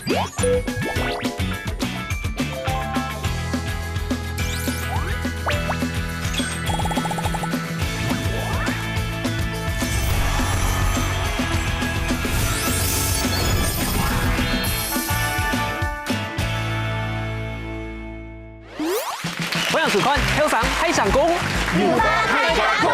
欢迎收看《后山海上公》，太家兔。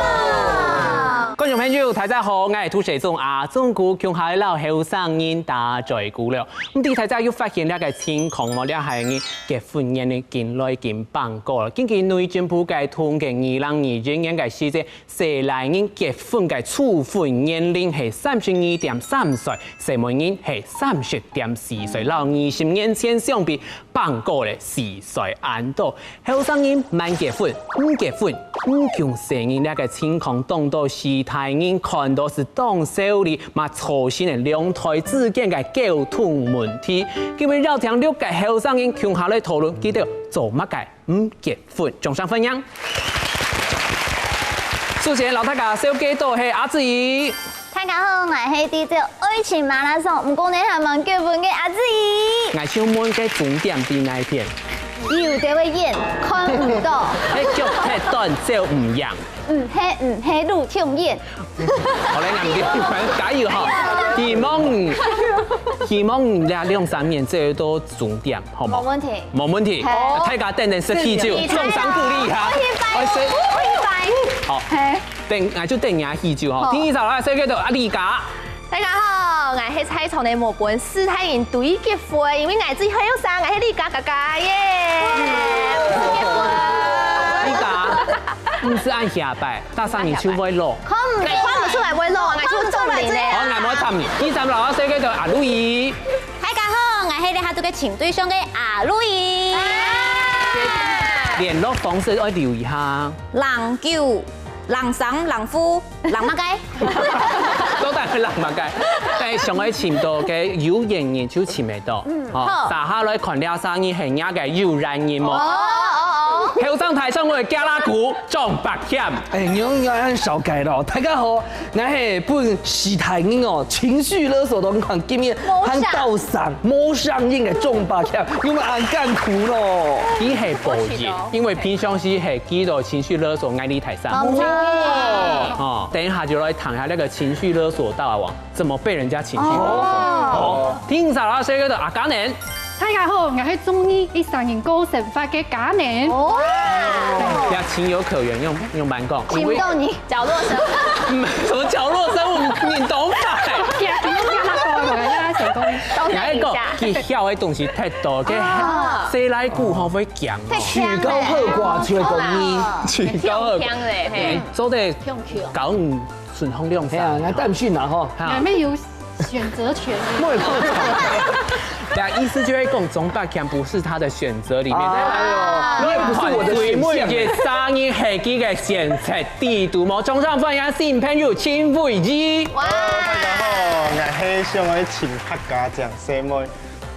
觀眾朋友，大家好，我係土社長阿中古鄉下老後生人打在鼓了。咁啲大家要發現呢個情況，我哋係呢結婚年呢見來見辦過啦。根據內政部嘅統計，2020年嘅時節，社來人結婚嘅處婚年齡係32.3歲，成門人係30.4歲，老20年前相比辦過咧4歲安多。後生人慢結婚，唔結婚，唔強成人呢個情況，當到時台人看到是當手裏嘛操心嘅兩台之間嘅交通問題，因為繞聽6個後生人共下來討論，記得做乜嘅唔結婚，掌聲歡迎。首先，老大家小記到係阿子怡。大家好，我係DJ愛情馬拉松，唔過你係問結婚嘅阿子怡。我想問嘅重點喺哪一片？有地位演，看唔到。迄腳太短就唔贏。唔係路跳演。好咧，我加油哈！希望2-3年這都重點，好冇？冇問題。冇問題。大家等10酒，掌聲鼓勵下。好，我就等下喜酒哈。第一首啦，誰叫做阿麗家？大家好，我係菜場的模本師太人對結婚，因為我最後生，我係麗家哥哥耶。麗家，唔是按下擺，搭上你就會落。看唔出來會落，我就中年咧。好，我冇插你。第三樓誰叫做阿路易？大家好，我係你下度嘅情對象嘅阿路易。聯絡方式要留意下。09、03、04、乜雞？都係去乜雞？但係上海潛到嘅有緣人就潛唔到。哦，撒下來看了生意係啱嘅有緣人麼？後生台上我係加拉鼓撞白險。我按少改咯。大家好，我係本時台人哦，情緒勒索當款見面，很鬥上冇上映嘅撞白險，因為按干苦咯。伊係保熱，因為平常時係幾多情緒勒索壓力太大。哦，等一下就來談下那個情緒勒索大王怎麼被人家情緒勒索。好，聽晒啦，誰叫做阿嘉年？大家好，我係中醫醫生研高神法嘅嘉年。哇！呀，情有可原，用慢講。情不動你角落生。唔係什麼角落生物，你懂吧？有一個佢曉嘅東西太多，嘅細來股可唔可以講？曲高和寡就係講你，曲高和寡咧，做得搞唔順風亮係啊，我擔心啦嗬。我們有選擇權。對啊，意思就係講總白強不是他的選擇裡面。你也不是我的選項。嘅聲音係幾個選擇地圖冇，掌聲歡迎新朋友秦慧儀。大家好，我係想喺前客家講細妹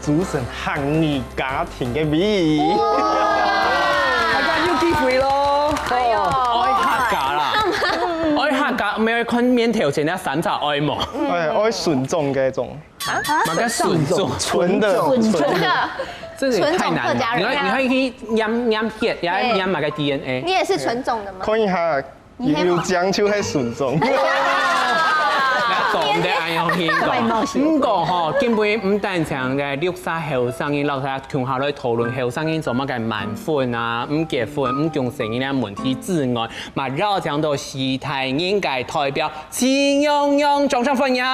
組成漢語家庭嘅美儀。大家要機會咯。愛客家啦，愛客家唔係看面條前一審查愛冇。愛純種嘅種。乜嘅純種？純的。這個太難了。你可以驗血，也驗埋個 DNA。你也是純種的嗎？看一下，有講究係純種。講得安樣偏講，唔過吼，根本唔單淨嘅60後生人，老細共下來討論後生人做乜嘅晚婚啊，唔結婚，唔共成呢啲問題之外，嘛繞講到時台人嘅代表秦雍雍，掌聲歡迎。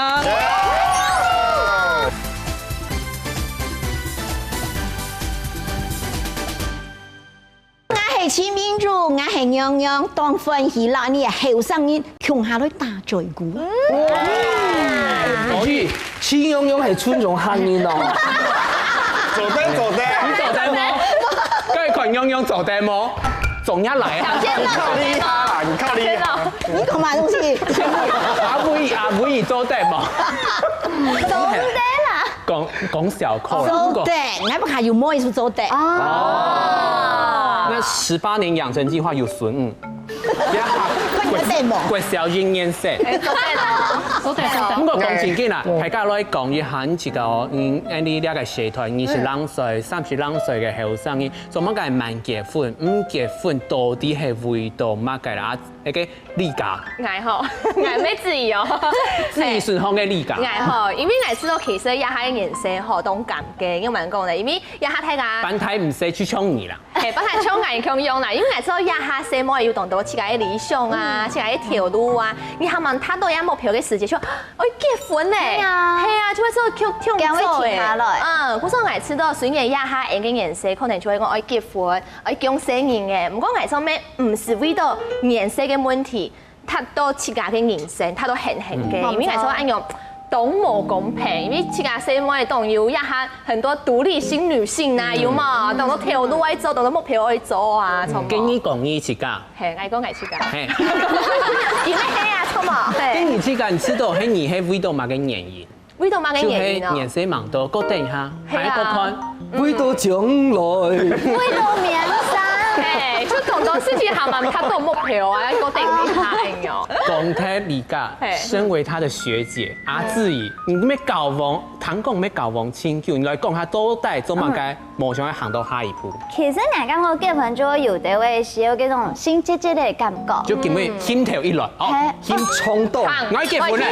我係秦民主，我係雍雍，當歡喜啦！你係後生人，窮下來打嘴鼓。所以秦雍雍係尊重漢人哦。走得，你走得麼？跟住群雍雍走得麼？總一嚟啊！你靠厲害啦，你靠厲害。你講乜東西？阿妹做得麼？做得啦。講小口。做得，我不係有摸意思做得。那18年養成計劃有損誤。關你得麼？國小經驗識。都得都不過講正經啦，大家來講一下呢個你呢個社團20歲、30歲嘅後生呢，做乜嘅慢結婚？唔結婚到底係為到乜嘅啦？一個理解。愛好，愛咩自由？自己順向嘅理解。愛好，因為我知道其實一下嘅顏色好動感嘅，英文講咧，因為一下睇下。班體唔使去搶你啦。係，班體搶眼搶用啦，因為我知道一下什麼要動到自己嘅理想啊，自己嘅條路啊，你係問他到有目標嘅時節，說我結婚咧，係啊，就會做跳做嘅。古時候我知道，雖然一下嘅顏色可能就會講我結婚，我講生人嘅，唔過我做咩唔是為到顏色嘅問題，他都自己嘅人生，他都很嘅，因為我做按用。懂冇公平，因為自家社會當有一下很多獨立型女性啊，有嘛，當到條路愛走，當到目標愛走啊，錯冇？跟你講你自家。係，愛講愛自家。係。因為係啊，錯冇？跟你自家，你知道係你係為到乜嘅原因？為到乜嘅原因啊？就係顏色盲到，個等下，下一個看。為到將來。為到面紗。係，就講到自己係咪拍到目標啊？個定厲害哦。講睇理解，身為他的學姐阿志怡，你咩教王，談講咩教王請求，你來講下到底做乜嘅，冇想要行到下一步。其實我感覺結婚就有啲會是有嗰種新姐姐嘅感覺。就叫咩心頭一來，哦，心衝動，我結婚咧，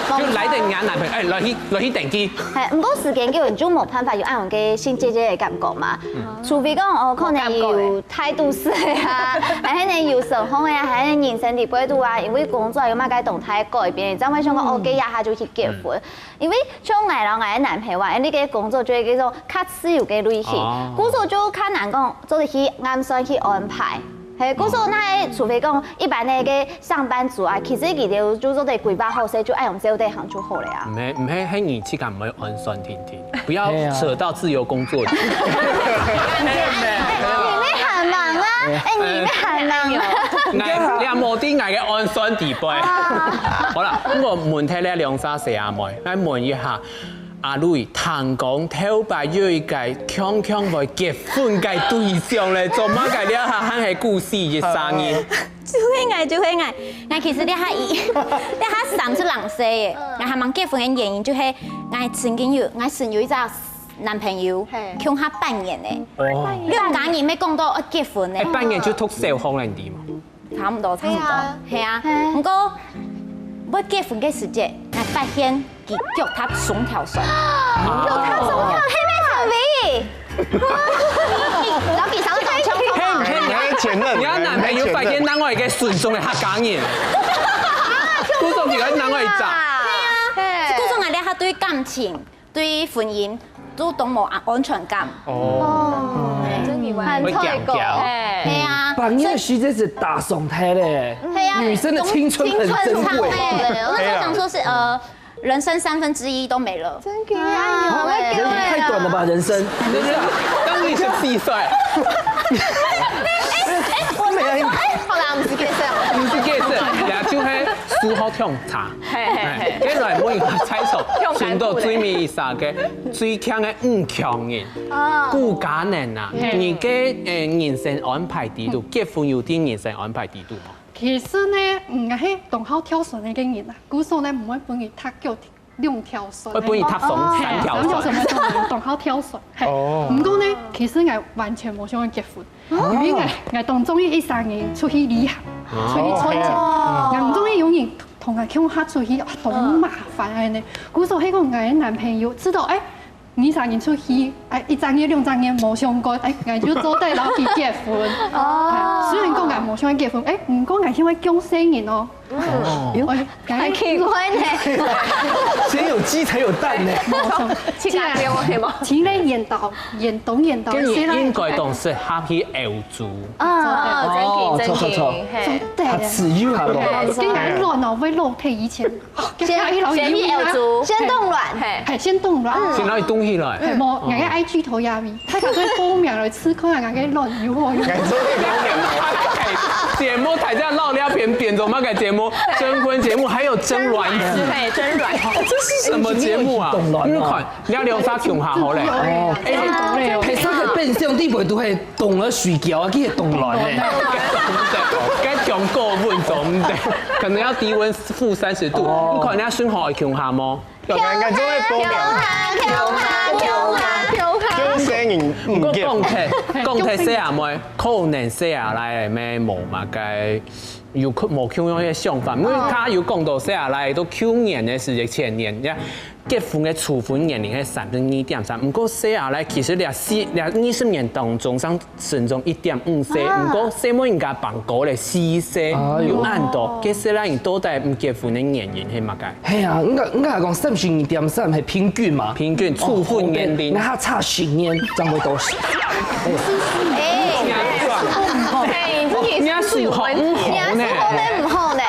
就來定眼男朋友，來去登記。係，唔過時間結婚就冇辦法有按個新姐姐嘅感覺嘛，除非講我可能有態度式啊，係可能有成功啊，係人生地軌度啊，因為工作有乜嘅動態改變，就會想講我幾日下就去結婚，因為像我啦，我嘅男朋友話，呢個工作就係叫做較自由嘅類型，嗰時就較難講，做去啱算去安排。係，嗰時候那除非講一般嘅個上班族啊，其實佢哋就做得規劃好勢，就愛用這啲行就好了啊。唔係喺你自己唔可以安酸甜甜，不要扯到自由工作。你很忙啊！你很忙啊！你阿冇啲嗌嘅安酸地杯。好啦，咁我問睇咧兩三四阿妹，嚟問一下。阿雷，談講頭擺有一個強強來結婚嘅對象咧，做乜嘅呢下肯係故事嘅聲音？就會嗌，我其實呢下三出人世嘅，我係問結婚嘅原因就係我曾經有一個男朋友，強下半年嘅，你唔講嘢咩講到我結婚咧？半年就脫銷可能啲嘛？差唔多，係啊，不過我結婚嘅時節，我發現佢腳踏雙條船，腳踏雙條係咩場面？有幾首講唱前任，你男朋友發現當我係個純種嘅客家人，嗰種就係當我係渣。係啊，嗰種我哋係對感情、對婚姻都懂冇安全感。哦，真以為很脆弱。係啊，半夜時節是大爽態嘞，女生的青春很珍貴。我那時候想說是人生1/3都沒了。真嘅啊！太短了吧，人生。當你14歲。我未啊！後來唔是幾歲？唔是幾歲，也就係書好聽茶。係。跟來每個猜錯，選到最尾啥嘅最強嘅5強人，顧家人啊，你嘅人生安排地圖，結婚有啲人生安排地圖嗎？其實呢，唔係同好跳船嘅經驗啊，古時候呢唔會幫佢踏腳2條船，會幫佢踏上3條船。3條船同好跳船，係。唔過呢，其實我完全冇想去結婚，因為我當中意13年出去旅行，出去出錢，我唔中意有人同我強下出去，好麻煩嘅呢。古時候係個我嘅男朋友知道，2-3年出去，1張月2張月冇相過，我就做對老去結婚。雖然講我冇想結婚，唔過我因為講生人哦。很奇怪呢。先有雞才有蛋呢。切下俾我係冇？錢咧演導，跟住應該都是下去歐洲。真嘅。他自由下咯。跟住亂腦會肉體以前，先歐洲，先凍卵，係先凍卵。先攞啲東西來。係冇，我嘅 IG 頭也咪，他講佢報名來吃，可能我嘅亂油我。節目台下鬧了扁做乜嘅節目？徵婚節目還有徵卵子，係徵卵，這是什麼節目啊？你看，你要聊啥窮下好咧？係生個變相啲輩都係動了水餃啊，佢係動卵咧。該窮过温中的，可能要低温-30度。你看人家孙豪强下么？眼做咧保苗，叫聲人唔不過結。講題寫下咪，可能寫下來咩無嘛嘅，有冇咁樣嘅想法，因為他有講到寫下來都去年嘅是前年，結婚嘅處分年齡係32.3，不過寫下來其實20年當中上升中1.5歲，不過寫冇應該辦過咧4歲，有按到，其實咧到底唔結婚嘅原因係乜嘅？係啊，應該係講32.3係平均嘛，平均處分年齡，那他差10年，這樣會多少？人家數學唔好呢。唔好呢。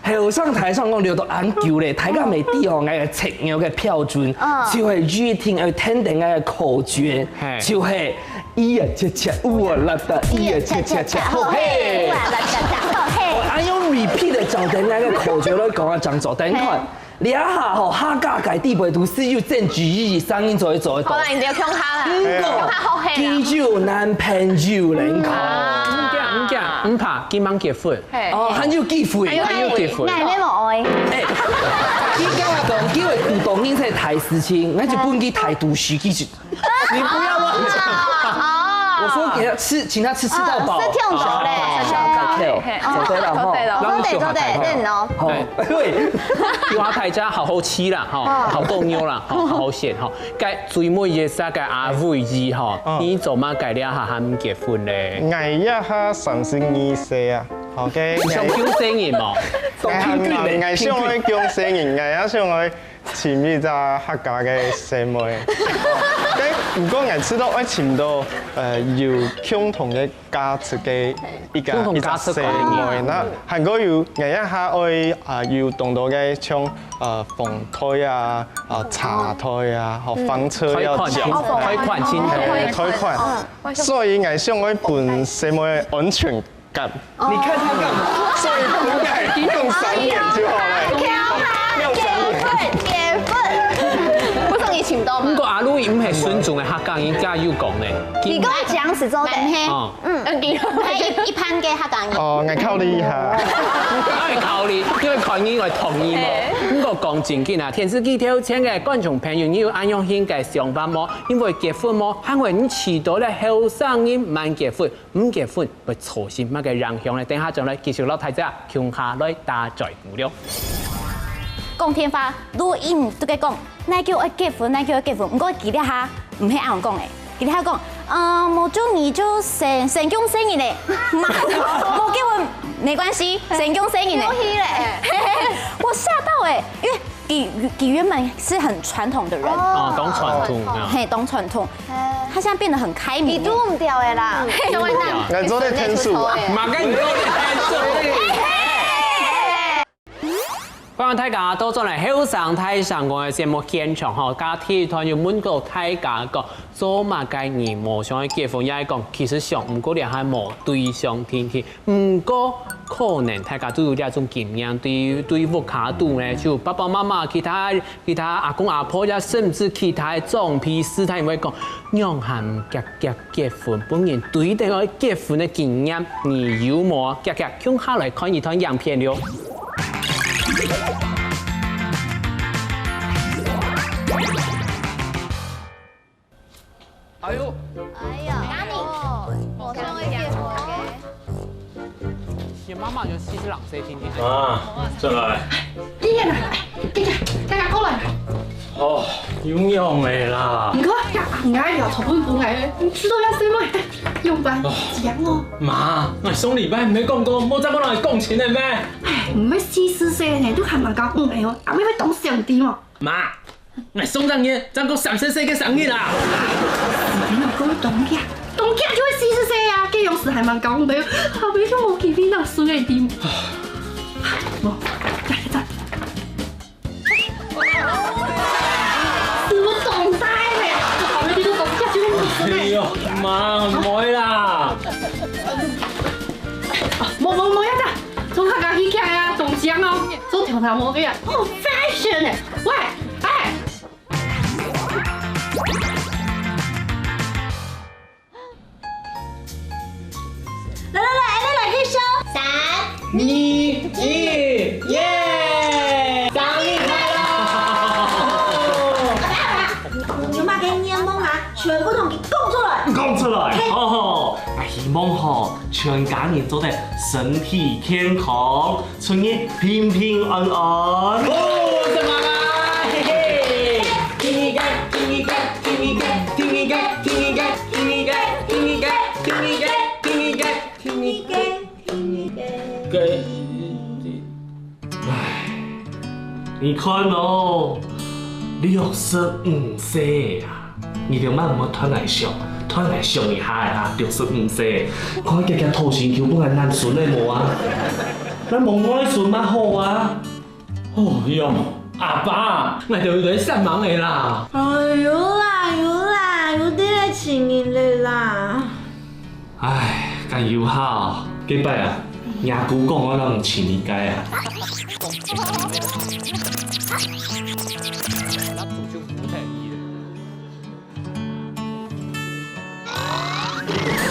後上台上講聊到研究咧，大家未知哦，嘅測驗嘅標準，就係語聽要聽定嘅口訣，就係咿呀恰恰烏啊啦達，咿呀恰恰恰好嘿。按用 repeat 嘅就定嘅口訣來講啊，這樣做，等看。你一下吼，客家界地陪都是要正主義聲音做得到。可能你要強下啦，強下好氣啦。記住男朋友嚟講，唔怕，今晚結婚。哦，還要結婚，還要結婚。嗌咩冇愛？誒，你今日講機會互動應該係台事情，那就不應該台獨時記住。你不要忘記。我說給他吃，請他吃到飽。是跳走嘞，走對了，走對，對哦。好，對。叫下大家好好吃啦，好夠牛啦，好好食吼。該最尾嘅啥個阿妹兒吼，你做乜計了下喊結婚咧？捱一下32歲啊，OK。想叫生人冇？捱上去叫生人，捱一上去前面就客家嘅細妹。如果捱知道愛尋到有共同嘅價值嘅一個細妹，那韓國有捱一下愛要動到嘅像風推啊、茶推啊、房車要繳貸款錢貸款，所以捱上愛本細妹嘅安全感。你看他幹嘛？所以不該用3年就好了。潛到嘛？不過阿魯唔係孫仲嘅客家人家有講咧，佢講講是做的，係一般嘅客家人。哦，我考慮一下。我考慮，因為看你我同意冇。不過講正經啊，電視機挑請嘅觀眾朋友，你要按樣興嘅想法冇？因為結婚冇，因為你遲到咧後生人慢結婚，唔結婚會錯心乜嘅影響咧。等下將來繼續落睇啫，向下來打在鼓了。講天花錄音都嘅講，你叫我結婚，你叫我結婚，唔過記得下唔係啱講嘅，記得下講，冇中意就成功生意咧，冇結婚沒關係，成功生意咧。我嚇到哎，因為佢原本是很傳統的人，懂傳統，嘿，懂傳統，他現在變得很開明，你都唔掉嘅啦，我做啲天數啊，馬跟你做啲天數。歡迎大家到咗嚟後生台上我嘅節目現場吼，家體育團要問過大家講，做乜嘅人冇想去結婚，也係講其實想，唔過你係冇對象天氣，唔過可能大家都有呢種經驗，對屋卡度咧，就爸爸媽媽、其他阿公阿婆，呀甚至其他壯皮師太會講，讓喊結婚，本人對待我結婚嘅經驗，你有冇？夾向下來看一段影片了。哎呦！我想去結婚嘅。你媽媽就40歲天天。啊，進來。啲人啊，大家過來。哦，要用嚟啦。唔該，牙又同本本嚟，你知道一聲咩？用飯講哦。媽，我上禮拜唔係講過，冇再講落嚟講錢嘅咩？唉，唔係44歲呢，都還蠻講唔係哦，阿妹會懂上啲嘛。媽，我送張嘢，爭個34歲嘅生日啦。你老公懂嘅，就會40歲啊，這樣子還蠻講的，後尾就冇見邊度輸嘅點。冇，嚟。我懂晒咧，後尾你都懂嘅，就會輸嘅。哎呦，媽，唔會啦。冇一隻，做客家戲劇啊，中獎哦，做條頭毛嘅人，好 fashion 咧，喂，哎。來，你來去收。3、有嘛嘅愿望啊，全部同佢讲出来。讲出来，哦，希望吼全家人做得身体健康，春日平平安安。哦，什么啦？嘿嘿，听一个，听一个，听一个，听一个，听一个，听一个，听一个，听一个，听一个，听一个，听一个。唉，你看哦，65岁啊，你就慢慢脱来上。突然上一下啊，65岁，看家家头前求本来难顺的无啊，咱蒙爱顺嘛好啊。哦哟，阿爸，我就在上忙的啦。哎呦啦，有啲来请你的啦。唉，咁又好，几摆啊，爷姑讲我拢唔请你解啊。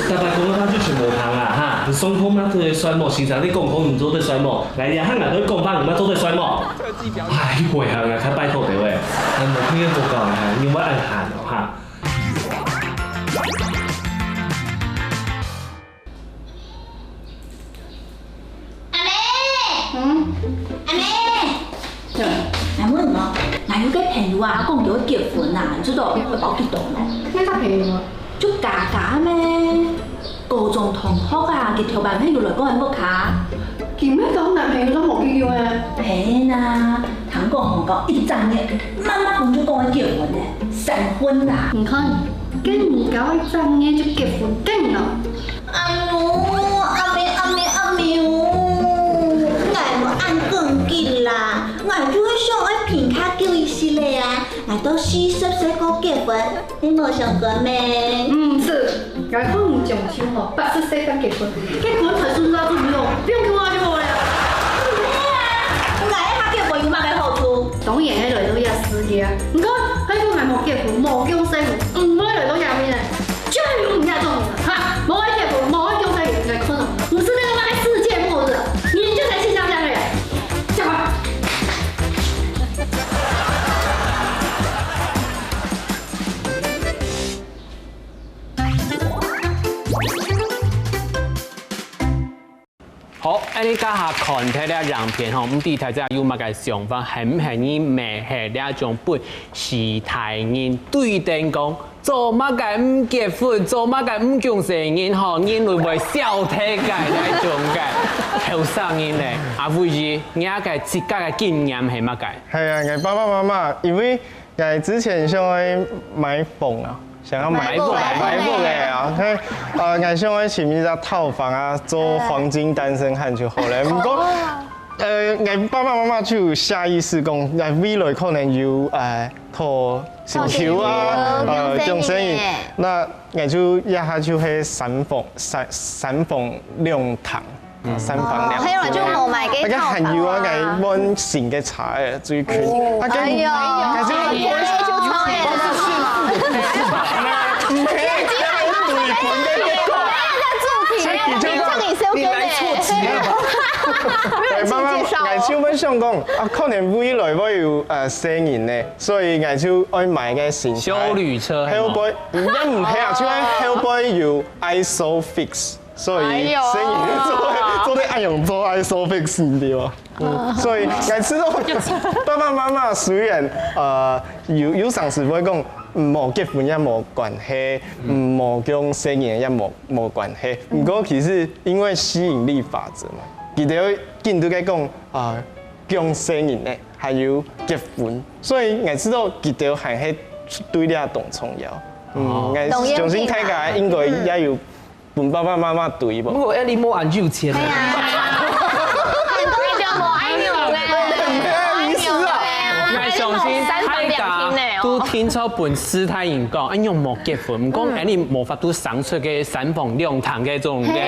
大伯講翻出全無行啊嚇，雙方乜都係衰模，時常你講唔做對衰模，嚟日黑人都講翻唔乜做對衰模。唉，呢回行啊，睇拜託你喂，係冇聽報告啊，要乜人行嚇？阿妹，阿妹唔咯，嗱有個朋友啊，講叫我結婚啊，你知道會包幾多咯？咩個朋友啊？就假假咩？高中同學啊，佢條男朋友來講係乜卡？叫咩講男朋友都冇叫啊？係啊，韓國韓國一陣嘅，媽媽講咗講我結婚嘅，成婚啦！你看，跟你搞一陣嘅就結婚定啦。哎呦，阿妹哦，我冇按更緊啦，我就會想愛評卡叫伊時咧啊，嚟到40歲個結婚，你冇想過咩？唔是，我看唔講笑哦，80歲才結婚，結婚才順道就不用叫我就好了。我喺結婚有乜嘅好處？當然喺來到有事業，唔過喺個係冇結婚冇叫生活，唔可以來到入面嚟，絕對唔係重點嚇，冇喺結婚冇喺叫生活嘅可能，唔是那個賣世界末日，你就在去想想嘅，講吧。好，你家下看睇呢樣片吼，唔知睇下有乜嘅想法，係唔係你咩係呢種本時代人對定講，做乜嘅唔結婚，做乜嘅唔強成人吼，人會唔會少體嘅呢種嘅後生人咧？阿輝兒，你嘅自家嘅經驗係乜嘅？係啊，我爸爸媽媽因為我之前想去買房啊。想要買屋嘅啊，我想要前面一套房啊，做黃金單身漢就好咧。不過，我爸爸媽媽就下意識講，我未來可能要拖小橋啊，種生意。那我就一下就去三房兩堂。3房2廳。係啦，就冇買嘅套房。而家還有啊，我揾新嘅茶嘅最權。哎呀，你來錯字了吧？我就本想講，可能未來我要生意呢，所以我就愛買個新修旅車係嘛？一唔係啊，就係 Hellboy 要 ISOFIX， 所以生意做得愛用做 ISOFIX 唔對啊。所以我知道爸爸媽媽雖然有常時會講。冇結婚也冇關係，冇講生意也冇關係。不過其實因為吸引力法則嘛，佢哋見到嘅講講生意咧，還有結婚，所以我知道佢哋係喺對呢個動重要。我重新睇下應該也要伴爸爸媽媽對噃。不過你冇按有錢啊。都聽錯本師太人講，哎用冇結婚，唔講哎你冇法度生出嘅3房2廳嘅種嘅房地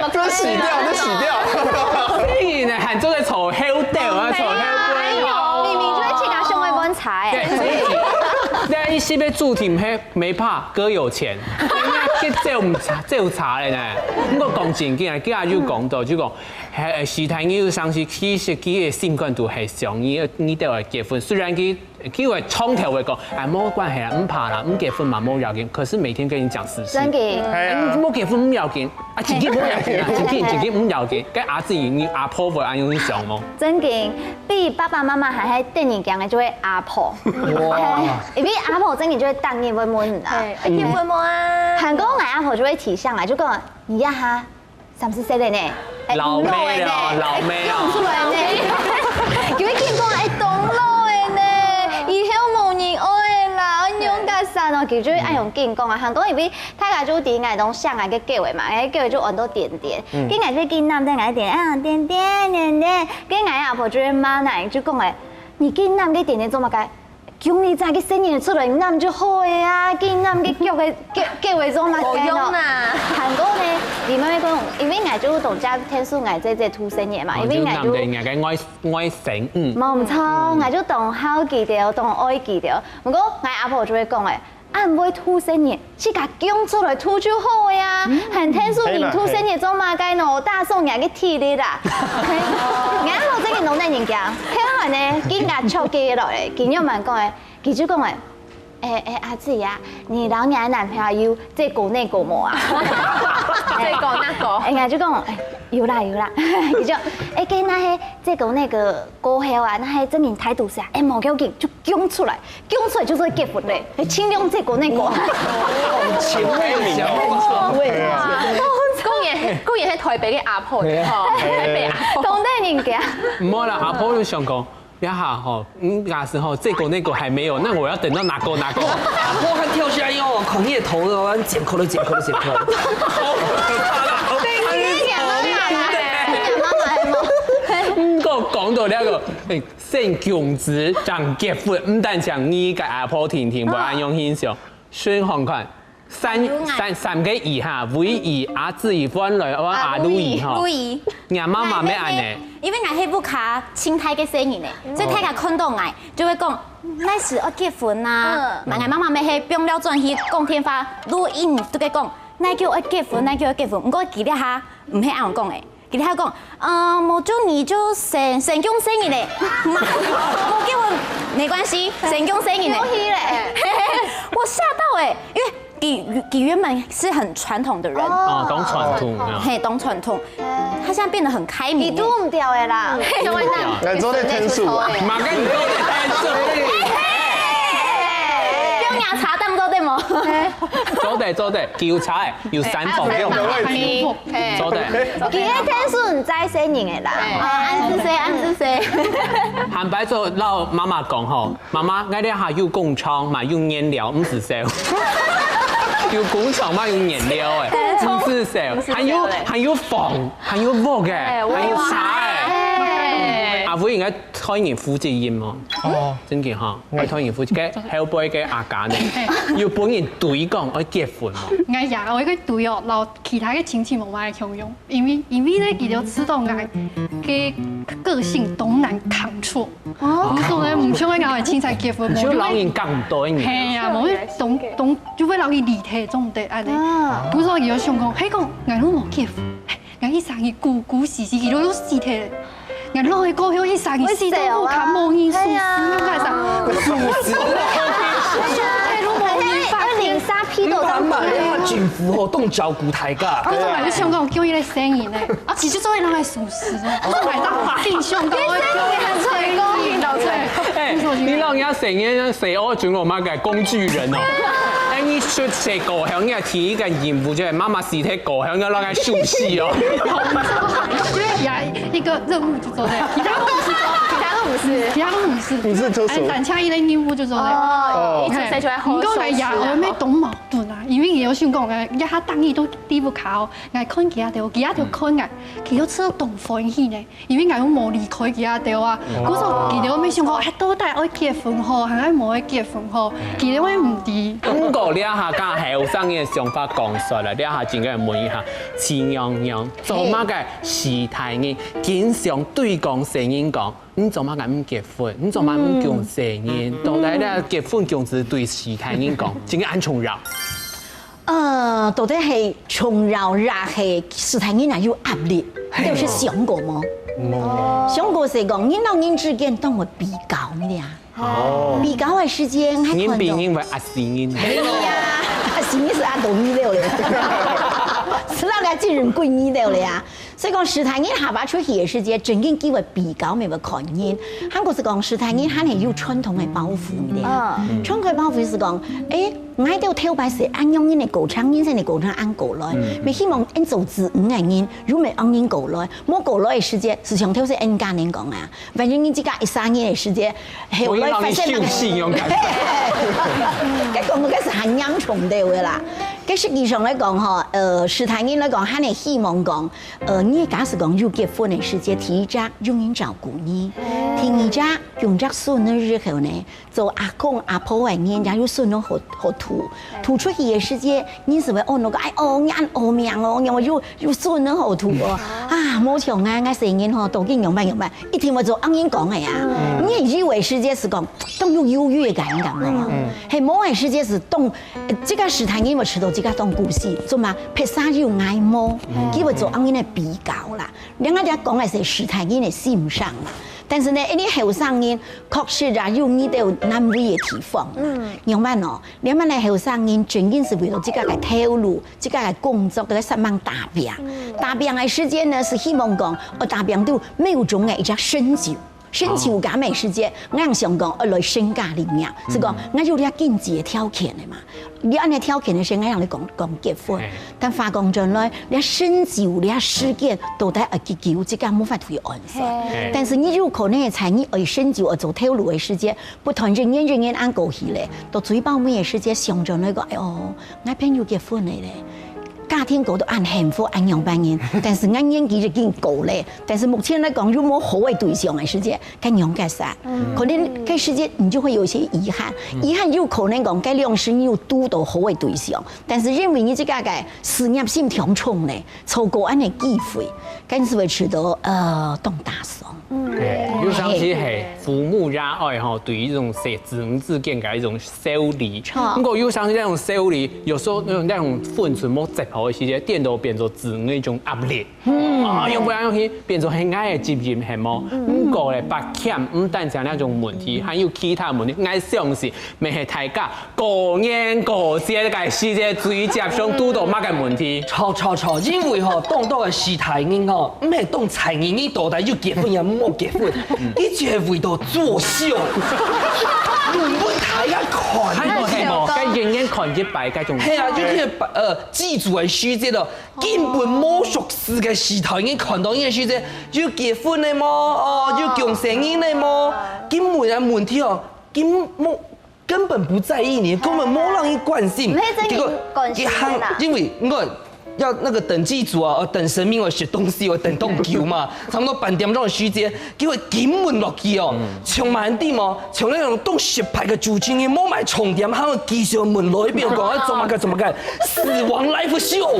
產，都洗掉。依然係做嘅嘈好掉啊，嘈好明明就係去拿上一碗茶誒。你係一些被主題係沒怕哥有錢。照查咧呢。不過講正經啊，今日要講到就講，時態要上是其實佢嘅性格都係上你都係結婚，雖然佢會衝頭會講，冇關係啦，唔怕啦，唔結婚嘛冇要緊，可是每天跟你講事實。真嘅。冇結婚唔要緊，自己冇要緊啊，自己唔要緊，跟阿自然你阿婆會安樣想冇？真嘅，比爸爸媽媽還喺電影講嘅就會阿婆。哇！因為阿婆真嘅就會當你會問啊，結婚冇啊？韓國我阿婆就會提上來，就講你呀哈，34歲呢？老妹哦，老妹哦。出來呢？叫佢見講係當老嘅呢，以後冇人愛啦，安樣架散哦，叫做按用見講啊。韓國因為大家就點解都想下個計劃嘛，個計劃就揾到點點，跟住啲見男仔嗌點啊點點點點，跟住阿婆就會罵人，就講誒，你見男嘅點點做乜嘅？叫你再去生日出來，男就好嘅啊！見男嘅叫佢做乜嘅咯？韓國呢，點樣講？因為我就同家天數我這土生嘢嘛，因為我就愛性，冇錯，我就當好記條，當愛記條。不過我阿婆就會講誒，啊唔會土生嘢，自家講出來土就好呀。韓天數人土生嘢做乜嘅喏？大宋人嘅體力啦。我阿婆真係弄得人家，後來呢，見我出街落嚟，見咗問講誒，記住講誒。阿志啊，你老娘男朋友有這個那個冇啊？這個那個，我就講有啦，佢就跟那些這個那個過後啊，那些證明態度時啊，冇要緊就講出來就是結婚嘞，輕量這個那個。前衛小公然喺台北嘅阿婆，台北阿婆，當得人家。唔好啦，阿婆就想講。一下吼，那時候這個那個還沒有，那我要等到哪個？我看跳下去哦，孔葉頭的，剪扣了。好可怕啦！講到那個性強子講結婚，唔但講你個阿婆婷，我按用欣賞，宣紅看三個姨哈，唯姨阿姊姨翻來，我阿女姨哈，我媽媽咩按呢？因為我係不卡親太嘅生日呢，所以大家看到我就會講，那時我結婚啊，我媽媽咩係變了轉去講天花錄音都嘅講，那叫我結婚，唔過記得下唔係按講嘅，記得下講，冇祝你就成功生日咧，冇結婚沒關係，成功生日咧，我嚇到誒，因為。佢原本是很傳統的人，懂傳統，嘿，懂傳統，他現在變得很開明，你都唔掉嘅啦，你做啲天數啊？唔係跟你做啲天數，用牙刷得唔多啲冇？做得，叫查誒，要散房嘅，做得。佢嘅天數唔在生日嘅啦，按知識。韓白做老媽媽講吼，媽媽我哋下要工廠嘛，用燃料唔是燒。有工廠嘛，有燃料誒，唔是燒，還有房，還有屋嘅，還有茶誒。阿妹應該開完夫妻宴喎，真嘅嚇，我開完夫妻嘅後輩嘅阿家呢，要本人對講我結婚喎。我也我個對哦，然後其他嘅親戚冇買強用，因為咧佢就知道我嘅個性懂難抗挫，所以唔想我嘅親戚結婚，就老人講多一點。係啊，冇懂就會老佢離題種的安尼。不過佢就想講，喺講我都冇結婚，我一生日古時佢都死體咧。我老嘅高興一生日死都不看冇人屬實，幹啥？屬實，都冇人發零沙批到咁嘛，政府吼當照顧大家。我仲係香港叫伊來生日呢，啊，其實做嘢人係屬實啊，我係當定香港嘅叫伊係吹高興到吹。你讓人家成日誰我轉我媽嘅工具人哦。你出席過響嘅提一個任務就係媽媽屍體過響嘅那個休息哦。一個任務就做的，其他都唔是。你是做什麼？等下一類任務就做的。一出世就係好手。唔講係我咩懂矛盾啊？因為有想講嘅，一下當意都離不開哦。我看其他條看啊，其他吃到動歡喜呢。因為我冇離開其他條啊。嗰時候其他我咩想講，到底愛結婚好，還係冇愛結婚好？其他我唔知。不過你一下家後生嘅想法講出來，你一下真嘅問一下，錢洋洋做乜嘅時態嘅，經常對講成人講，你做乜嘅唔結婚？你做乜唔講成人？到底咧結婚講是對時態人講，真嘅安重要。到底係從柔熱係時態囡仔有壓力，你有去想過嗎？冇。想過是講，囡老囡之間當會比較咩啊？哦。比較嘅時間，囡比因為阿是囡。係啊，阿是囡是阿度囡了咧，是那個真人貴囡了咧啊！所以講時態囡下巴出去嘅時間，真正機會比較咪會看囡。韓國是講時態囡，佢係有傳統嘅包袱嘅。傳統嘅包袱是講，我喺度挑擺時按用囡嘅高창囡先嚟高창按過來，咪希望按做自五嘅囡，如果按囡過來，冇過來嘅時間，時常挑是按家人講啊，反正你自家一三年嘅時間，後來發現那個，佢講嗰個是很嚴重嘅啦。佢實際上嚟講嗬，時態囡嚟講，佢係希望講，你假使講要結婚嘅時間，第一隻用人照顧你，第二隻用隻孫嘅日後呢，做阿公阿婆嘅囡，然後孫都好吐出去嘅時間，你是會哦那個眼哦命哦，然後又孫都好吐哦，啊冇錯啊，我成日嗬都見用乜，一天我就啱啱講嘅呀，你以為時間是講當有優越感咁咯，係冇嘅時間是當這個時態囡我吃到。這個當故事，做嘛？拍沙要愛摸，佢會做啱嘅比較啦。兩個人講嘅係時態囡嘅欣賞啦，但是呢，一啲後生囡確實啊，有呢啲難為嘅地方。明白喏？兩個人後生囡真正是為了這個嘅投入，這個嘅工作，在上班打拼。打拼嘅時間呢，是希望講，打拼到沒有種嘅一隻成就。成就感嘅時間，我想講，來身價裡面，是講我有啲經濟條件嘅嘛。你按你條件嘅時候，我讓你講結婚，但發講進來，你成就你時間到底係幾久，這個冇法去按算。但是你有可能係在你而成就而做投入嘅時間，不同人按過去咧，到最後尾嘅時間，上進來講，我朋友結婚嚟咧。家庭過到按幸福按樣扮演，但是按演技就已經夠咧。但是目前來講，如果冇好嘅對象嘅時間，咁樣嘅事，可能嘅時間你就會有一些遺憾。遺憾有可能講，該兩時你有拄到好嘅對象，但是因為你這個嘅事業心強重咧，錯過按嘅機會，咁是會遲到當大傷。有時是係父母也愛吼，對於這種子女之間嘅一種疏離。不過有時呢種疏離，有時候那種分寸冇接好嘅時間，電腦變做子女一種壓力。要不然用去變做係愛嘅責任係冇。不過咧，白欠唔單止那種問題，還有其他問題。愛相信，咪係大家個人個節嘅時間最接上拄到乜嘅問題？錯，因為吼當到嘅時態囡吼，唔係當財年呢到底要結婚又冇結婚，你只係為到作秀，根本大家看冇，跟人人看一擺嗰種。係啊，就是記住嘅時節咯，根本冇熟識嘅時態已經看到呢個時節要結婚咧麼？要共成姻咧麼？根本嘅問題哦，根本不在意你，根本冇讓你關心。結果因為我要那個等祭祖啊，等神明，我學東西，我等東橋嘛，差唔多8點鐘嘅時間，叫佢點門落去哦，從慢啲嘛，從那種東石牌嘅主持人冇埋重點，喺度繼續門內邊講，做乜嘅，死亡 live show。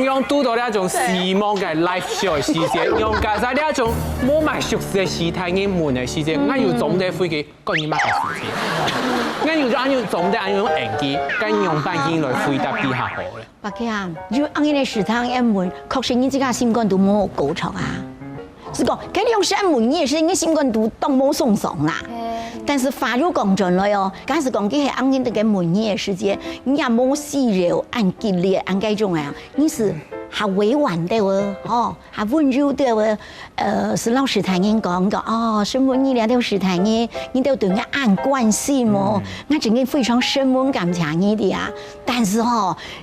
用拄到呢一種時髦嘅 live show 嘅時間，用加上呢一種冇埋熟悉嘅時態嘅門嘅時間，我要總得飛機關於乜嘅事情，我要總得用演技，跟用扮演來回答比較好咧。白姐啊，如果按呢個時態嘅門，確實你自家心肝都冇高潮啊。是講，佢用山門你也是你心肝都當冇鬆鬆啦。但是法律講盡來哦，假使講佢係按呢個門嘅時間，你也冇細柔按激烈按嗰種啊，你是還委婉的哦，還溫柔的是老師太人講什麼你倆都是太人，你都對我按關心哦，我真係非常深溫感謝你的啊。但是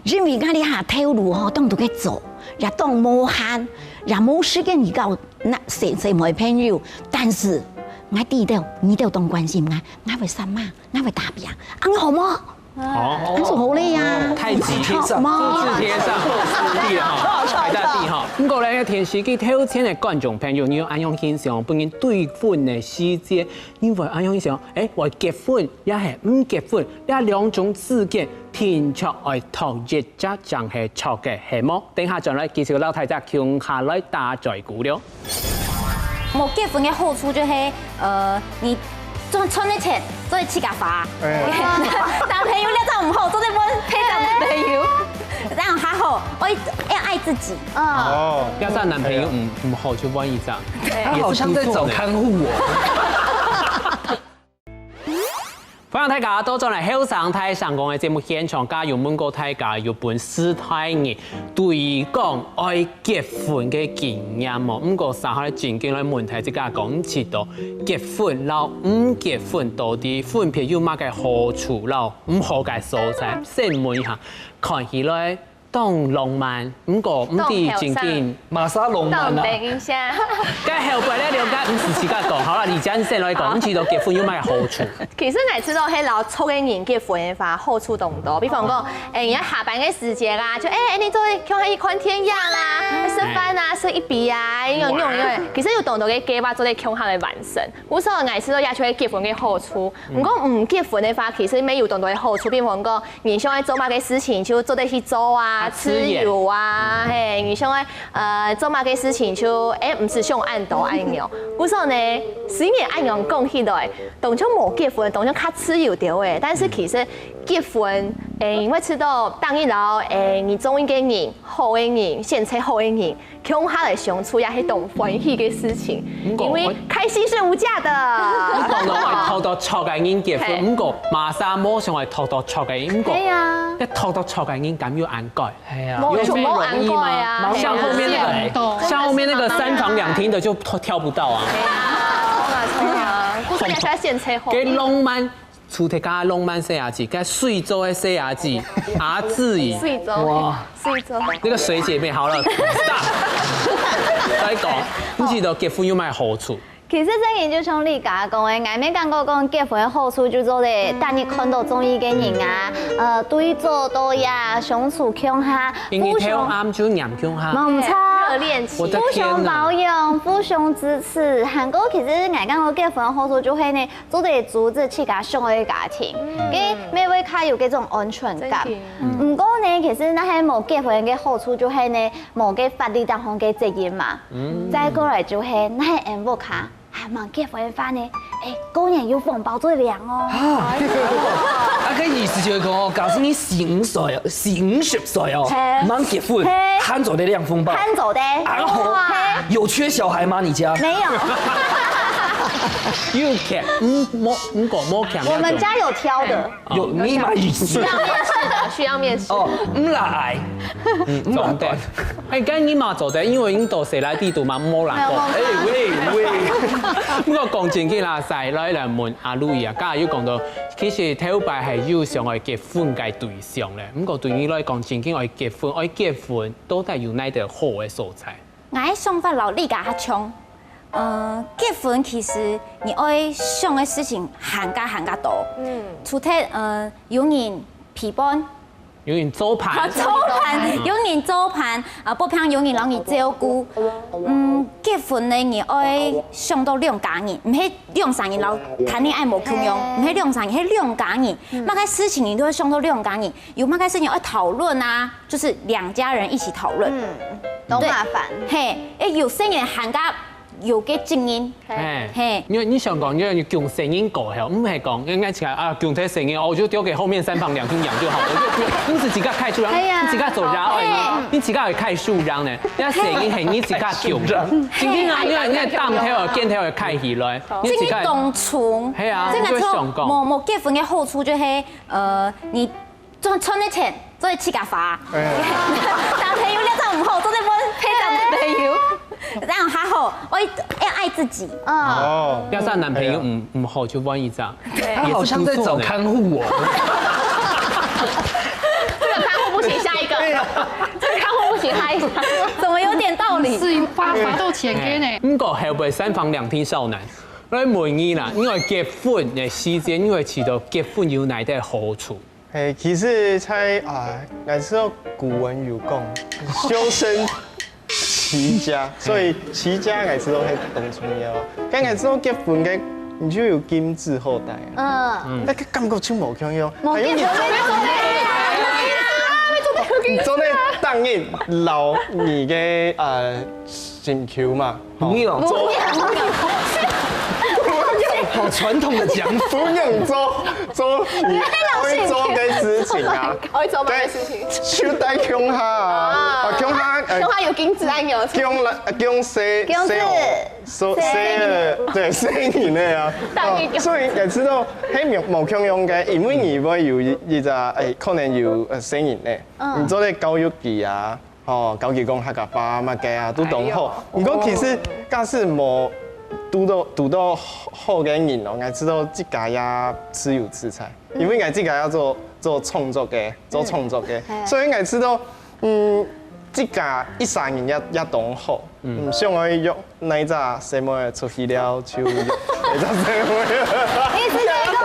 因為我哋下投入當到佢做，也當冇限，也冇時間而教那誰沒朋友，但是。我知道，你都當關心我會什麼，我會答辯，按好麼？按做好咧呀！太極天上，複製貼上，地哈，大地哈。咁過來嘅電視機挑戰嘅觀眾朋友，你要按樣欣賞，本人對婚嘅時節，你會按樣欣賞，我結婚也係唔結婚，呢兩種之間天卓愛頭一則就係錯嘅，係麼？等下再來繼續老太太向下來打在鼓了。冇結婚嘅好處就係，你存的錢做啲切假花，男朋友你真唔好，做啲本配搭男朋友，這樣還好，我要愛自己。哦，要是男朋友唔好就揾一張，他好像在找看護我。歡迎大家到咗嚟後生台上講嘅節目現場，加入問過大家有本師太熱對講愛結婚嘅經驗喎。唔過三下正經嘅問題，即係講知道結婚แล้ว唔結婚到底分別有乜嘅好處แล้ว唔好嘅所在，先問一下，看起來當浪漫，唔過唔啲正經瑪莎浪漫啊！等一下，梗係後輩咧了解唔是自家講，好啦，你真先來講，唔知道結婚有乜嘅好處？其實我知道喺老粗嘅人結婚嘅話，好處同多。比方講，人家下班嘅時節啦，就你做像一款天樣啦，食飯啊，食一筆啊，樣樣樣。其實有同多嘅計劃做啲強項嘅完成。無所謂，我知道也出結婚嘅好處。唔過唔結婚嘅話，其實沒有同多嘅好處。比方講，人想做乜嘅事情就做得去做啊。吃油啊，嘿，你想做乜嘅事情就唔是想按度按鈕，故說呢，雖然按鈕講起來，當初冇結婚，當初較吃油掉誒，但是其實結婚因為知道當一老你中意嘅人、好嘅人、現在好嘅人，共下來相處也係種歡喜嘅事情，因為開心是無價的。當到係拖到錯嘅人結婚，唔過馬上摸上係拖到錯嘅人，唔過一拖到錯嘅人咁要按蓋。係啊，有什麼容易嗎？像後面那個3房2廳的就跳不到啊。係啊，故事也是現車後。給浪漫，厝體加浪漫四牙字，跟水州的四牙字，阿志怡。水州，哇，水州。那個水姐妹好了 ，stop。再講，唔知道結婚有咩好處？其實真研究像你家講嘅，我咪講過講結婚嘅好處就做咧，當你看到中意嘅人啊，對做到呀，相處強下，互相啱就黏強下，冇錯，熱戀期，互相包容，互相支持。韓國其實我講過結婚嘅好處就係呢，做啲組織起家上嘅家庭，佢每位卡有嗰種安全感。唔過呢，其實那係冇結婚嘅好處就係呢，冇嘅法律當中嘅責任嘛。再過來就係那係人冇卡。還冇結婚翻呢？工人要紅包最涼哦。個意思就係講，假使你40歲哦，冇結婚，慳咗啲涼風包。慳咗的。有缺小孩嗎？你家？沒有。有缺，冇缺。我們家有挑的。有你買意思。需要面試。哦，唔來。總的。跟你媽做的，因為已經到誰來地度嘛，冇人講。喂。不過講正經啦，細來嚟問阿 Louis 啊，今日要講到，其實頭擺係要上愛結婚嘅對象咧。不過對你來講正經愛結婚都係有哪啲好嘅素材？我嘅想法老李家較衝。結婚其實你愛想嘅事情行加多，除咗有人陪伴，有人做盤，有人做盤，不偏有人讓你照顧。結婚咧，你愛想到兩家人，唔係兩三人老談戀愛冇共用，唔係兩三人，係兩家人。乜嘅事情你都會想到兩家人，有乜嘅事情要討論啊，就是兩家人一起討論。都麻煩。嘿，有些人行家。有嘅經驗，因為你想講，因為要用聲音過後，唔係講應該起來啊，用這聲音，我就丟給後面3房2廳養就好了。你自己開樹讓，你自己走讓，你自己會開樹讓呢？你聲音係你自己用。今天啊，因為你擔頭肩頭會開起來，你自己共存。係啊，我就想講，冇結婚嘅好處就係，你存啲錢做啲切假花，男朋友你真唔好，做啲本配搭男朋友。這樣還好，我要愛自己。要是男朋友唔好就換一張。他好像在找看護我。這個看護不行，下一個。這個看護不行，下一個。怎麼有點道理？是花到錢嘅呢？唔過後邊3房2廳少男，我問你啦，因為結婚嘅時間，因為知道結婚有哪啲好處？其實在我知道古文有講，修身齊家，所以齊家我知道係當重要。咁我知道結婚嘅，你就有金字後代啊。那個感覺就冇咁樣。冇結婚你做咧當然留你嘅身橋嘛。唔要。好种传统的讲法，不用做你会做嘅事情啊，可以做乜嘢事情？手帶強下啊，強下用下有金子按有。強寫對寫年咧啊，所以你知道喺冇強用嘅，因為你會有一隻可能有寫年咧，你做啲教育技啊。教技工客家話乜嘅啊，都懂好。不過其實假使冇讀到好嘅人咯，我知道自家也自由自在，因為我自家要做創作嘅，所以我知道自家一生人一懂好，唔想去約那隻什麼出去了就約那隻什麼。意思係講，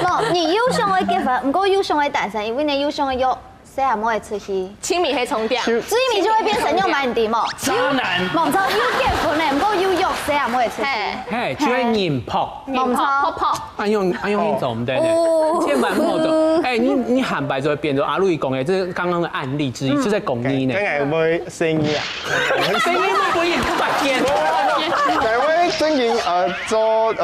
冇你要想去結婚，唔過要想去單身，因為你要想去約。誰也冇會出去，親密係重點，所以你就會變成用蠻地冇。渣男。冇錯，要結婚咧，唔過要約誰也冇會出去。嘿，就係人撲，冇錯，撲。按用你做唔得呢？千萬唔好做。哎，你坦白就會變做阿路易講嘅，這是剛剛的案例之一，就在講你呢。梗係會生意啊，生意都可以發現。兩位真經做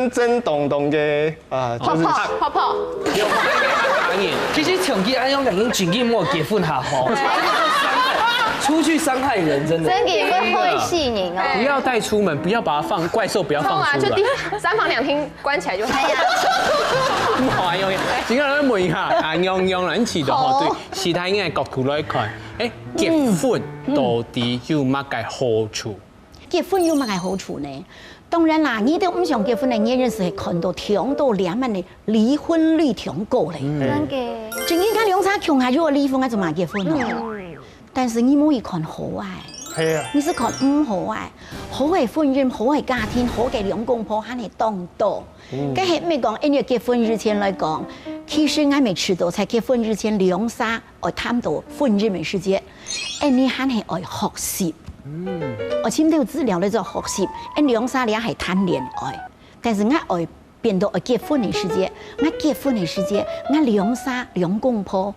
真懂嘅就是泡。有冇打你？其實長期按用感覺真嘅冇結婚下好，出去傷害人真的。真嘅會害死人哦。不要帶出門，不要把它放怪獸，不要放出來。就3房2廳關起來就係啊。唔好啊，用，只係我問一下，啊用啦，你遲到後對其他嘅角度來看，結婚到底有乜嘅好處？結婚有乜嘅好處呢？當然啦，你都唔想結婚嘅，你認識係看到聽到兩萬嘅離婚率挺高咧。真嘅。正經講兩三窮下如果離婚，我就嘛結婚咯。但是你冇去看好愛，係啊，你是看唔好愛，好嘅婚姻、好嘅家庭、好嘅兩公婆，肯係當道。咁係咩講？因為結婚之前來講，其實我未知道，在結婚之前兩三愛談到婚姻嘅世界，你肯係愛學習。我前頭有資料咧做學習，兩三年係談戀愛，但是我愛變到結婚嘅時節，我結婚嘅時節，我兩三兩公婆，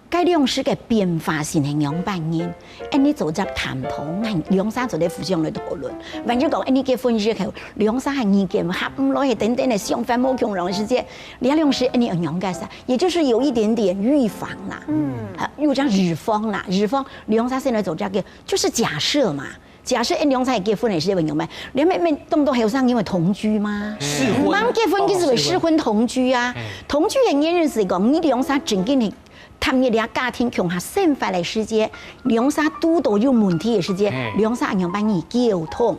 該兩時嘅變化是係兩百年，你做只談討，我兩三做啲互相嚟討論，或者講你結婚之後，兩三係意見合唔落去等等嘅想法冇共同嘅時節，兩時你要兩解釋，也就是有一點點預防啦，有張預防啦，預防兩三先嚟做只嘅，就是假設嘛。假設兩三結婚嘅時節，有咩？兩咩動到後生因為同居嘛？試婚。啱結婚幾時會試婚同居啊？同居嘅原因是講你兩三正經係談一啲家庭窮下生活嘅時節，兩三都到有問題嘅時節，兩三樣幫你溝通。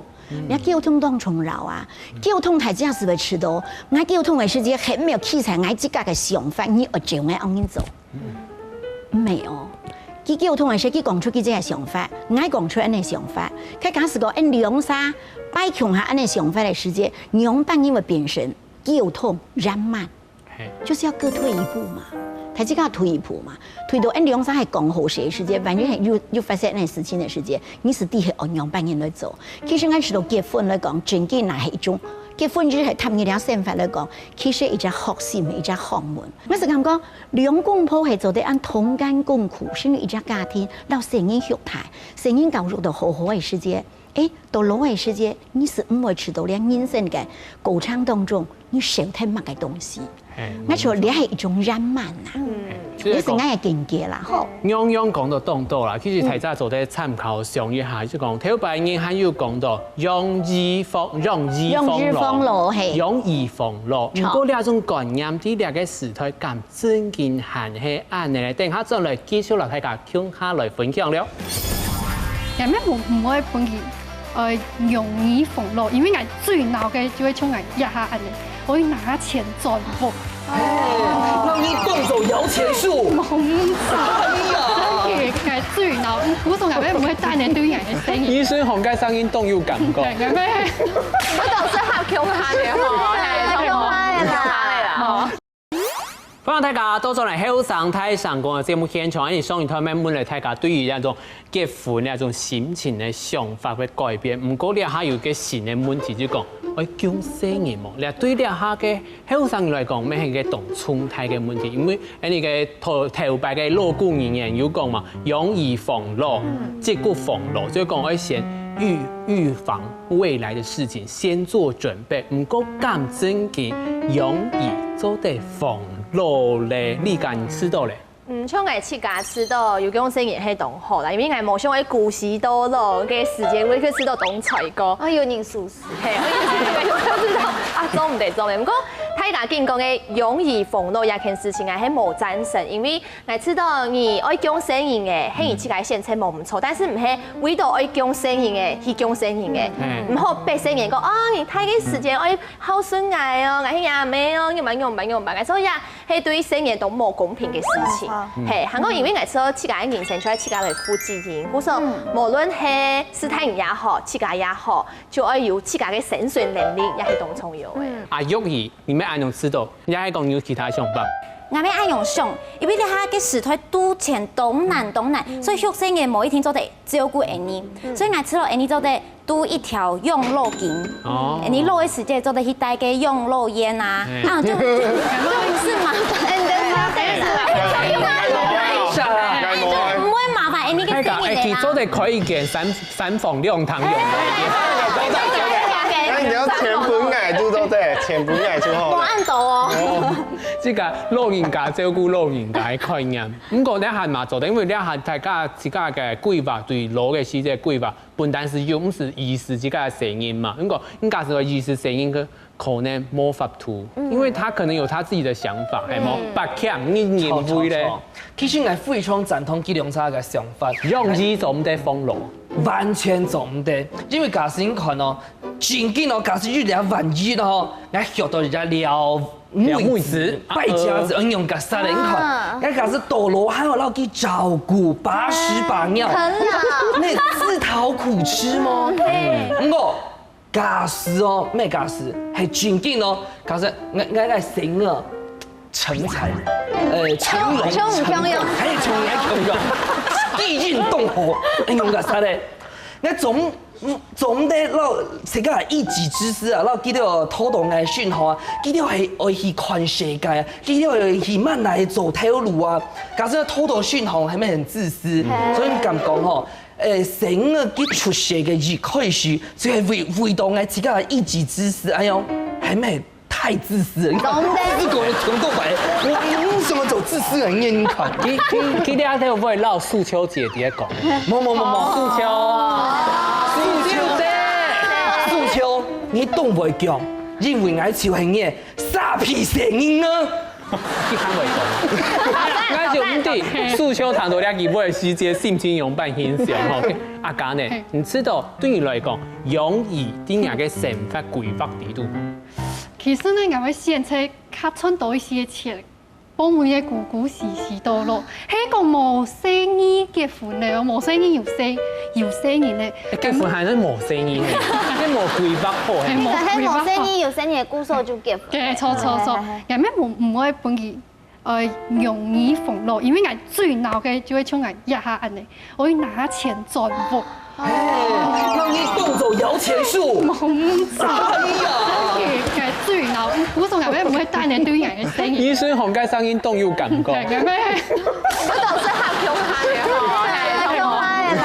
你溝通當重要啊！溝通係真係會遲到。我溝通嘅時節係沒有器材，我自家嘅想法，你我就愛按你做。沒有。佢溝通嘅時，佢講出佢自己嘅想法，我講出安尼想法。佢假使講按兩三擺窮下安尼想法嘅時節，兩半因為變成溝通緩慢，就是要各退一步嘛。他這個退一步嘛，退到按兩三係講好事嘅時節，反正係又發生安事情嘅時節，你是第係按兩半人來做。其實我知道結婚來講，真嘅係一種。結婚只係談嘅兩想法來講，其實一隻學習，一隻學問。我是咁講，兩公婆係做得按同甘共苦，甚至一隻家庭，到成人育態，成人教育到好好嘅時節，到老嘅時節，你是唔會知道你人生嘅過程當中，你少睇乜嘅東西。我說你係一種緩慢啊，你是我嘅境界啦。好，樣樣講到當到啦，其實大家做啲參考上一下，就講頭擺人還有講到容易放路，容易放路。如果呢種觀念，啲兩個時代咁真見行係啱嘅，等下再嚟繼續嚟大家傾下來分享了。有咩唔可以分佢容易放路，因為我最鬧嘅就會從我一下安尼。可以拿錢賺福，讓你動走搖錢樹，冇錯，真係最鬧，古董入邊唔會帶你對人嘅聲音。醫生行街聲音都有感覺。係咩？我當時合強下嘅嗬，係強下啦。歡迎大家到咗嚟後生太上講嘅節目現場，而上一台慢慢嚟大家對於那種結婚那種心情嘅想法嘅改變。唔過咧，還有個新嘅問題就講，講生意冇，你對咧下嘅後生來講，咩係個動狀態嘅問題？因為你嘅頭擺嘅鑼鼓人有講嘛，容易放路，即個放路，所以講先预防未来的事情，先做准备。唔过咁真嘅容易做得防落咧，你敢知道咧？像我自家吃到有种生意系同好啦，因为我冇想喺古时多咯嘅时间，我去吃到东菜哥，我有人熟悉，系，我知道啊，做唔得做嘅，不过太大见讲嘅容易防落一件事情係冇贊成，因為我知道你愛講生意嘅，係你自己先車冇唔錯，但是唔係為到愛講生意嘅去講生意嘅，唔好俾生意講啊，你太嘅時間愛孝順我哦，我係阿妹哦，用唔，所以啊，係對生意都冇公平嘅事情。係，香港因為我知道自家嘅人生出來，自家嚟負責任，或者無論係師太人也好，自家也好，就要有自家嘅生存能力，也係當重要嘅。啊，玉兒，你咩按用知道？你係講有其他想法？我要按用上，因為你下嘅時代都錢東難，所以學生嘅某一天做得照顧人哋，所以我知道人哋做得都一條養老金，人哋老嘅時間做得去帶嘅養老院啊，就是麻煩。唔會麻煩人哋嘅生意嚟啦。做得可以嘅三房兩堂用嘅。你要全本捱都做得，全本捱做好。冇按到哦。即個老人家照顧老人家嘅概念，不過你係嘛做得，因為你係大家自家嘅規劃對老嘅世界規劃，不單是用，唔是意識自家嘅聲音嘛。不過應該是個意識聲音嘅可能冇法度，因為他可能有他自己的想法，係冇白強你認為咧。其實我非常贊同吉良差嘅想法，容易做唔得封路，完全做唔得，因為假使你看哦，真緊哦，假使你哋萬一哦，我學到人家撩妹子、敗家子，用個殺人看，我假使墮樓還有老去照顧，把屎把尿，那自討苦吃嗎？不過假使哦，咩假使係真緊哦，假使我醒了。成才，成龍成勇，還有成勇，地運動火，用個啥咧？我總得攞自家一己之私啊，攞記到土動嘅訊號啊，記到係愛去看世界啊，記到係去慢來走條路啊。假設土動訊號係咪很自私？所以你咁講吼，成個佢出世嘅熱開始，就係為到我自家一己之私，哎呦，係咪？太自私了，你看，自古從頭來，我為什麼走自私人嘅？你看，佢哋睇會唔會鬧素秋姐啲講？冇，素秋，你懂唔會講？因為我就係你傻皮聲音啊！佢肯會講，我就唔知素秋談到呢幾位師姐心情用扮欣賞吼。阿嘉呢，你知道對你來講，容易啲人嘅生活規劃地度？其實呢，我哋現在較賺到一些錢，幫每嘅姑時到咯。係一個冇生意結婚咧，冇生意要生意咧。結婚係冇生意嘅，即冇規劃好。係冇生意要生意嘅姑嫂就結婚。嘅錯。咁咩唔可以本意容易逢落，因為我最鬧嘅就係從我一下人哋，我要拿錢賺福。讓你動走搖錢樹。冇錯。最鬧，古時候咩唔會帶你對人嘅聲音。醫生行街聲音動有感覺。係嘅咩？嗰度適合強下嘅嗬，強下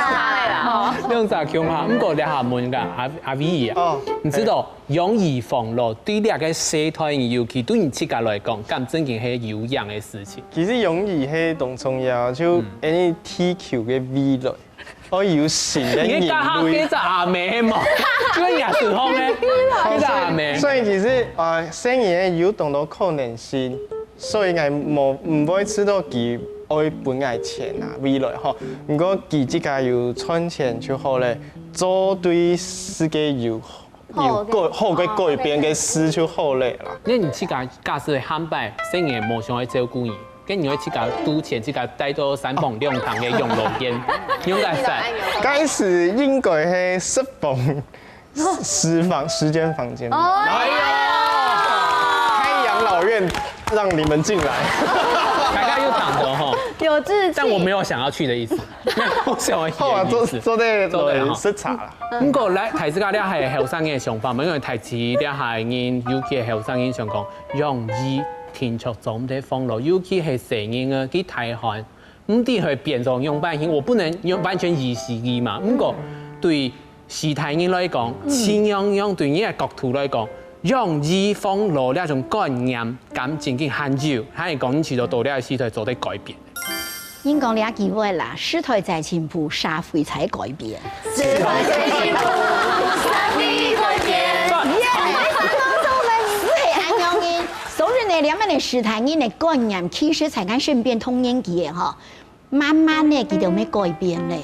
啦。兩隻強下，不過你下問㗎阿 V 啊，唔知道容易防落對你個社團尤其對你自家來講，咁真係有樣嘅事情。其實容易係當重要，就any 踢球嘅 V 類。我要善嘅言類。幾隻阿妹嘛？嗰個廿時空咧，幾隻阿妹。所以其實生意有當到可能性，所以我唔會知道佢愛本愛錢啊未來嗬。如果佢自家要賺錢就好咧，做對世界有好嘅改變嘅事就好咧啦。因為你自家假設hand敗，生意冇想去照顧你。跟你會自己賭錢，自己帶到三房兩堂嘅養老院，應該係。嗰時應該係10間房間。哎呀！開養老院，讓你們進來。大家又講咗吼，有志氣。但我沒有想要去的意思，我想要去的意思。做得視察啦。不過咧，提自家咧係後生嘅想法，因為提自咧係人，尤其係後生人想講容易。天出總得放落，尤其係成人啊，佢大漢，唔啲去變成用半型，我不能用完全意識嘛。不過對時態人來講，前樣對你嘅角度來講，讓醫方攞呢種概念咁正經限住，係講你遲到到呢個時代做啲改變。應講兩句話啦，時代在進步，社會才改變。時代在進步，社會改變。所以呢，兩邊的時態人的概念，其實才跟身邊同年紀嘅嗬，慢慢呢，佢就會改變咧。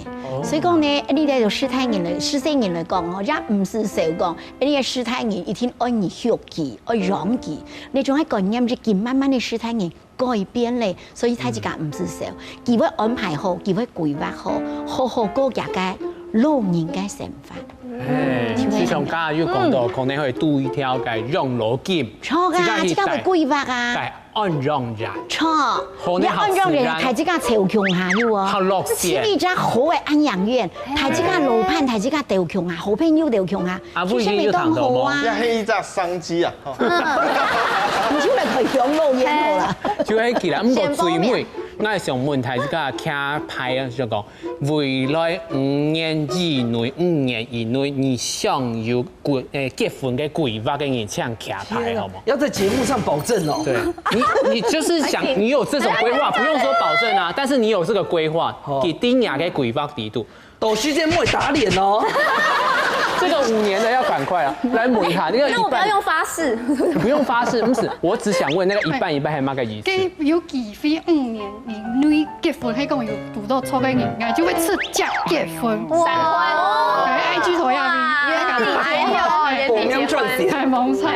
所以講呢，你哋做時態人嚟，時勢人嚟講，我也唔是少講，你嘅時態人一定愛你學佢，愛讓佢，你種喺概念就見慢慢的時態人改變咧，所以睇自家唔是少，佢會安排好，佢會規劃好，好好過日嘅老人嘅生活。自從家要講到，可能可以多一條嘅養老金，錯噶，自家會規劃啊，按讓人，錯，你按讓人，睇自家超強下要喎，設立隻好嘅安養院，睇自家老伴，睇自家調強下，好朋友調強下，其實咪當好啊，一係一隻商機啊，唔少嚟佢養老院好啦，就係其實唔過最尾。我係想問題，這個卡牌啊，就講未來5年以內，你想有結婚嘅規劃嘅人請卡牌好冇？要在節目上保證哦。對，你就是想你有這種規劃，不用說保證啊，但是你有這個規劃，給定下嘅規劃地度，抖須見莫打臉哦。這個5年的要趕快啊！來問一下，那個那我不要用發誓，不用發誓，不是，我只想問那個一半係乜嘅意思？佢有機會5年以內結婚，係講有讀到錯嘅人，就會出嫁結婚。哇！IG 台入面，報名賺錢，係冇錯。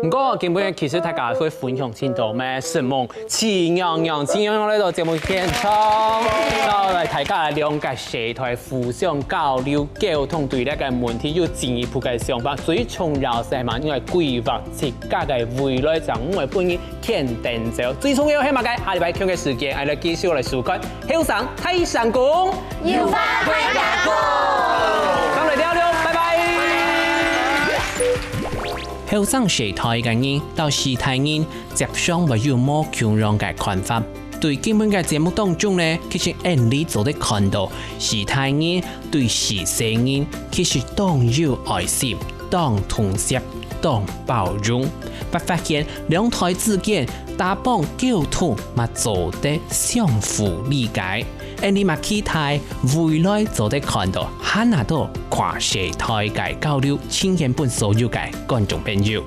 唔過基本其實大家會分享清楚咩？什麼前樣呢度節目現場，就嚟大家了解社台互相交流溝通，對呢個問題有進一步嘅想法。最重要係嘛？因為規劃自家嘅未來就唔會半夜傾定走。最重要係乜嘅？下禮拜傾嘅時間，我哋繼續嚟收看《後生睇成功》，要發睇成功。咁嚟聊聊，拜拜。後生社台嘅人到時態人接上會有more強讓嘅看法。對基本嘅節目當中呢，其實你做得看到時態人對時勢人其實當有愛心、當同接、當包容，不發現兩台之間打幫溝通嘛做得相互理解。你嘛期待未來做得看到，哈那多跨社台嘅交流，呈現本所有嘅觀眾朋友。